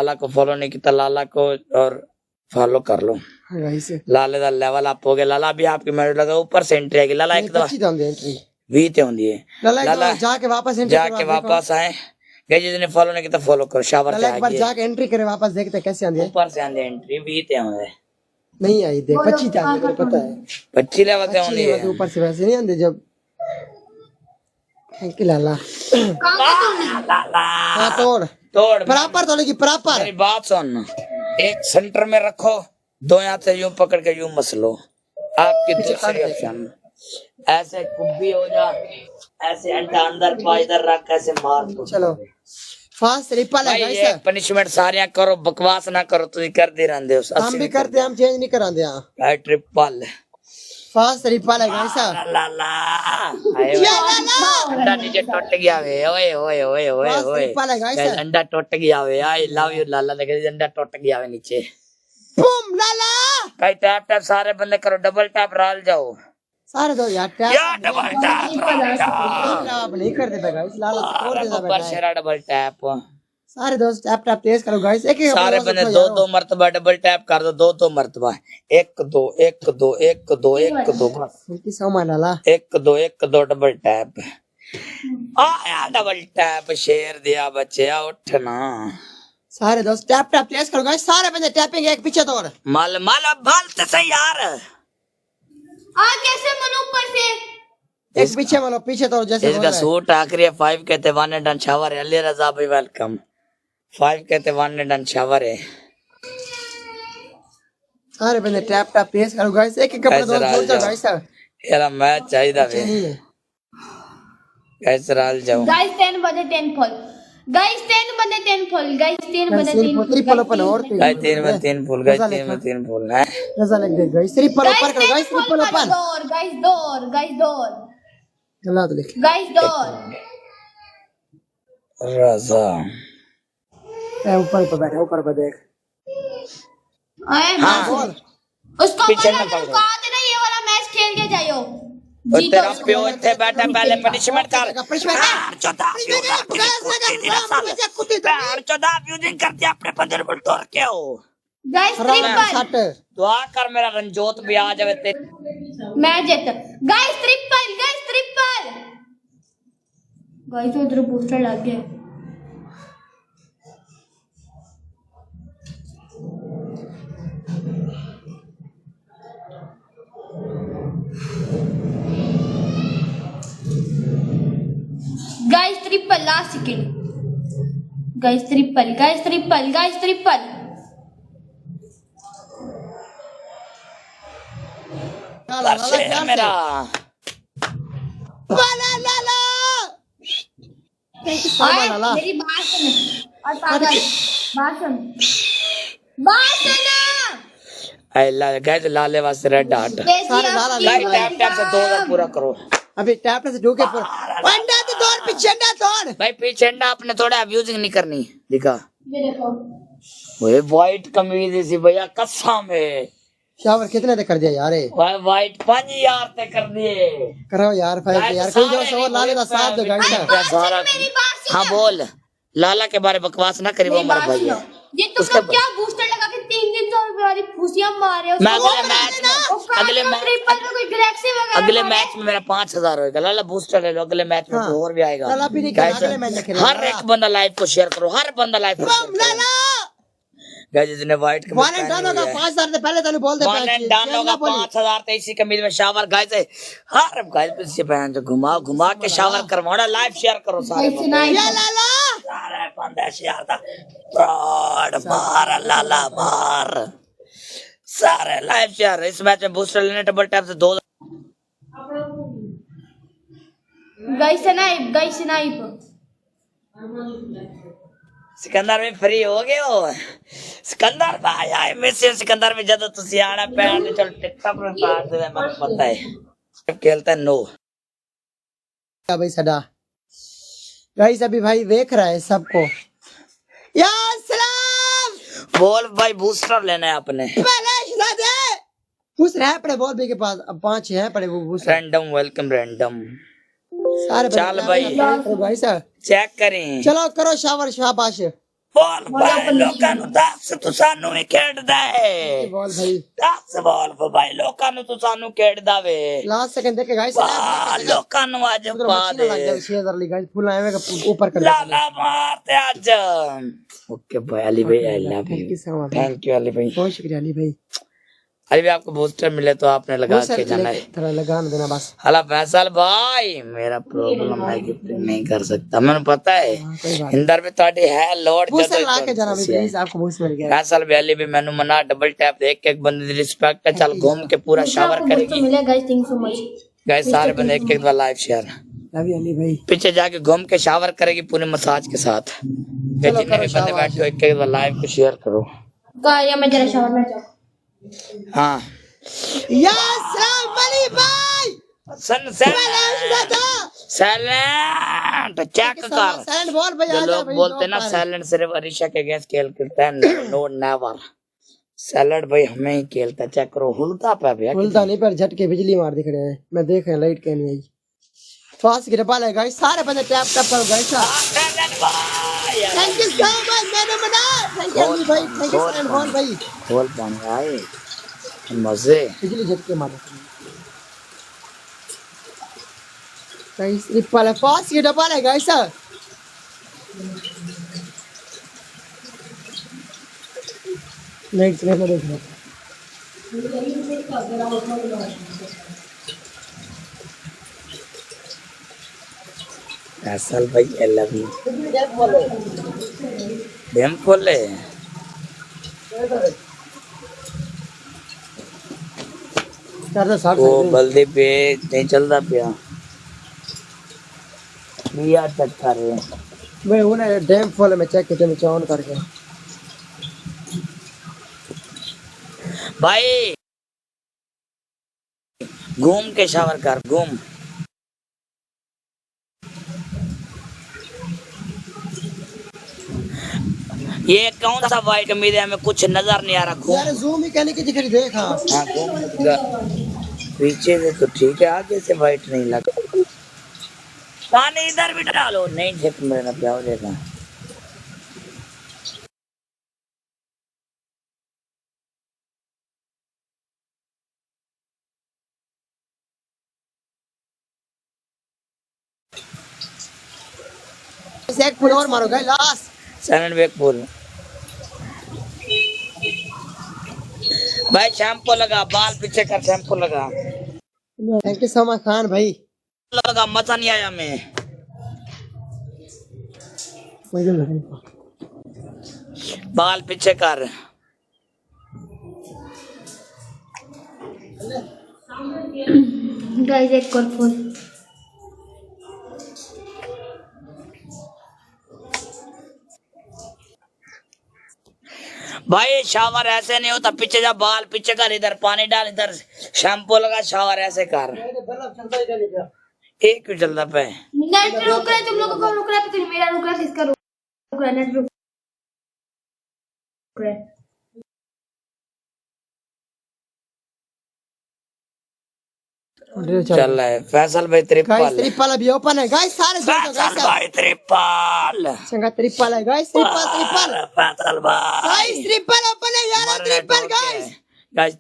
लाला को फॉलो नहीं किया, लाला को और फॉलो कर लो। लाले दा लेवल अप हो गया। लाला भी आपकी मेडल लगा ऊपर से एंट्री आएगी। लाला एक दफा भी ते होंदी है। लाला जाके वापस आए गए, जिसने फॉलो नहीं किया फॉलो करो। शावर से एक बार जाके एंट्री करे वापस देखते कैसे आंदी है। ऊपर से आंदी एंट्री भी ते होंदे नहीं आई देख 25 आंदी मेरे पता है 25 लेवल से होंदी है। ऊपर से वैसे नहीं आंदी जब थैंक यू लाला। हां तोड़ बराबर तोड़ेगी बराबर। मेरी बात सुन, एक सेंटर में रखो, दो हाथ से यूं पकड़ के यूं मसलो। आपकी दूसरी ऑप्शन ऐसे कुब्बी हो जा, ऐसे अंडा अंदर पा इधर रख, ऐसे मार दो। चलो फास्ट रिपल है गाइस। ये पनिशमेंट सारियां करो, बकवास ना करो, तुम करते रहंदे हो। हम भी करते, हम चेंज नहीं करांदे। हां ट्रिपल फास्ट रिपल है गाइस। लाला अंडा नीचे टूट गया वे। ओए ओए ओए ओए ओए अंडा टूट गया वे। आई लव यू लाला। लगे अंडा टूट गया वे नीचे। बूम लाला कई टैप टैप सारे बंदे करो, डबल टैप राल जाओ सारे दो यार। यार डबल टैप आप नहीं कर देता गाइस। लाला स्कोर देता ऊपर शेरा डबल टैप। सारे दोस्त टैप टैप तेज करो गाइस। एक सारे बंदे दो दो मरतबा डबल टैप कर दो। दो मरतबा 1 2 1 2 1 2 1 2 बस। इनकी समा लाला 1 2 डबल टैप। आया डबल टैप शेर दिया बच्चे। उठना सारे दोस्त टैप टैप तेज करो गाइस। सारे बंदे टैपिंग एक पीछे तो। माल माल बाल तो सही यार। कैसे मनो ऊपर से एक पीछे वालों पीछे तो जैसे इसका सूट आखिरी 5 कहते 1 एंड डन शावर है। अली रजा भाई वेलकम। 5 कहते 1 एंड डन शावर है। सारे बंदे टैप टैप तेज करो गाइस। एक एक कपड़ा दो गाइस। यार मैच चाहिए वे गाइस। राल जाओ गाइस 10 बजे 10 फॉल। गाइस 10 बजे 10 फॉल। गाइस 10 बजे 10 फॉल। ट्रिपल ओपन और गाइस 3 में 3 फुल। गाइस 3 में 3 फुल है। रजा लग गई गाइस। ट्रिपल ऊपर करो guys. Triple open door guys door guys door चला तो लिख गाइस डोर रजा ऊपर पे बैठा ऊपर पे देख। आए हाँ उसको पीछे बोला न पकड़ो। उसको आते ना ये वाला मैच खेल के जाइयो। तेरा प्यो थे बैठा पहले पनिशमेंट कर। चौदह अब्यूजिंग करते अपने बंदे को तोड़ के हो। गाइस ट्रिपल दुआ कर मेरा रंजोत भी आ जावे ते मैं जीत। गाइस ट्रिपल गाइस उधर पोस्टर लग गया। Guys triple last second. Guys triple मेरा मेरी बात सुन। आई गाइस लाले वास्ते red heart. Light tap tap से 2000 पूरा करो। अभी टैप से ढूके पूरा अंडा तो तोड़ पीछे अंडा तोड़ भाई पीछे अंडा अपने थोड़ा अब्यूजिंग नहीं करनी। दिखा ये देखो वो वाइट कमीज इसी भैया कसम है। शावर कितने तक कर दिया यार। भाई वाइट 5000 तक कर दिए। करो यार फाइव यार। कोई जो और लाले का साथ दो गाइस। हाँ बोल लाला के बारे बकवास ना करी। वो हमारा भाई है। ये तो कब क्या बूस्टर लगा के 300 रुपए वाली फूसियां मार रहे हो। मैं अगले मैच में मेरा 5000 होगा। लाला बूस्टर ले लो। अगले मैच में तो और भी आएगा। हर एक बंदा लाइव को शेयर करो। हर बंदा लाइव जिसने व्हाइट का 1 एंड डन होगा 5000 से पहले तने बोल दे। 1 एंड डन होगा 5000 ਤੇ इसी कमीज में शावर गाइस है। हर गाइस से पहन जो घुमा के शावर करवाना। लाइव शेयर करो सारे या लाला सारे बंदे शेयर दा फ्रॉड मार। लाला मार सारे लाइव शेयर। इस मैच में बूस्टर लेने डबल टैप से 2 गाइस स्नाइप सिकंदर में फ्री हो गए हो। सिकंदर भाई आए मिस सिकंदर में जब तुसी आना पैर चल टिकटॉक में पार दे मैं पता है खेलता नो भाई सदा गाइस। अभी भाई देख रहा है सबको। या सलाम बोल भाई बूस्टर लेना है अपने। बलाश ना दे बूस्टर है अपने बॉल भी के पास। अब 5 है पड़े वो बूस्टर। रैंडम वेलकम रैंडम सारे चल भाई भाई साहब चेक करें। चलो करो शावर शाबाश। बोल भाई लोकां नु दस तू सानू ही खेड़दा है बोल भाई दस बोल भाई लोकां नु तू सानू खेड़दा वे लास्ट सेकंड देखे गाइस लोकां नु आज पा दे 6000 ली गाइस फुल आएगा ऊपर कर लाला मारते आज ओके भाई अली भाई I love you thank you Ali भाई बहुत शुक्रिया अली भाई अली भाई आपको बूस्टर मिले तो आपने लगा के जाना है थोड़ा लगा देना बस हला फैसल भाई मेरा प्रॉब्लम है गिफ्टिंग नहीं कर सकता मैंने पता है इंदर में ਤੁਹਾਡੀ है लॉर्ड बूस्टर ला के जाना प्लीज आपको बूस्टर मिल गया फैसल वैली भी मैंने मना डबल टैप एक एक बंदे दी रिस्पेक्ट है चल घूम के पूरा शावर करेगी मिले guys thank so much guys सारे बंदे एक एक बार live share love you Ali भाई पीछे जाके घूम के शावर करेगी पूरे मसाज के साथ जितने भी बंदे बैठे हो एक एक बार लाइव को शेयर करो गाइस मैं जरा शावर में जाऊं हाँ यस अली भाई सन साइलेंट चेक कर साइलेंट बोल भाई जो लोग बोलते ना साइलेंट सिर्फ अरीशा के अगेंस्ट खेल करता है नो नेवर साइलेंट भाई हमें ही खेलता चेक करो हुलता पे भैया हुलता नहीं पर झटके बिजली मार दिख रहे हैं मैं देख रहा लाइट के नहीं आई फास्ट गिर पा ले गाइस सारे बंदे टैप टैप करो guys thank you so much मैंने बना थैंक यू अली भाई थैंक यू साइलेंट बोल भाई बोल पानी आए मजे बिजली झटके मारो गाइस रिपल फास्ट गिर पा ले गाइस लाइट चले देख लो असल भाई आई लव यू डेम खोले वो बल्दी पे नहीं चलता पिया बिया चेक कर रहे मैं उन्हें डैम फॉल में चेक किया मैं ऑन करके भाई घूम के शावर कर घूम ये कौन सा वाइट कमीज है हमें कुछ नजर नहीं आ रहा घूम यार जूम ही कहने की दिख रही देख हां घूम पीछे से तो ठीक है आगे से वाइट नहीं लगा पानी इधर भी डालो नहीं झेप मेरा प्यार देखा एक पुल और मारो गाइस लास्ट सैलेंट बैक पुल भाई शैम्पू लगा बाल पीछे कर शैम्पू लगा thank you so much Khan भाई लगा मजा नहीं आया मैं बाल पीछे कर गाइस एक और फुल भाई शावर ऐसे नहीं होता पीछे जा बाल पीछे कर इधर पानी डाल इधर शैम्पू लगा शावर ऐसे कर एक क्यों चलता पे नेट रुक रहा है तुम लोगों को रुक रहा है तो मेरा रुक रहा है किसका रुक रहा है नेट रुक रहा है चल रहा है फैसल भाई गाइस ट्रिपल अभी ओपन है गाइस सारे फैसल भाई ट्रिपल संगा ट्रिपल है गाइस ट्रिपल फैसल भाई गाइस ट्रिपल ओपन है यार ट्रिपल गाइस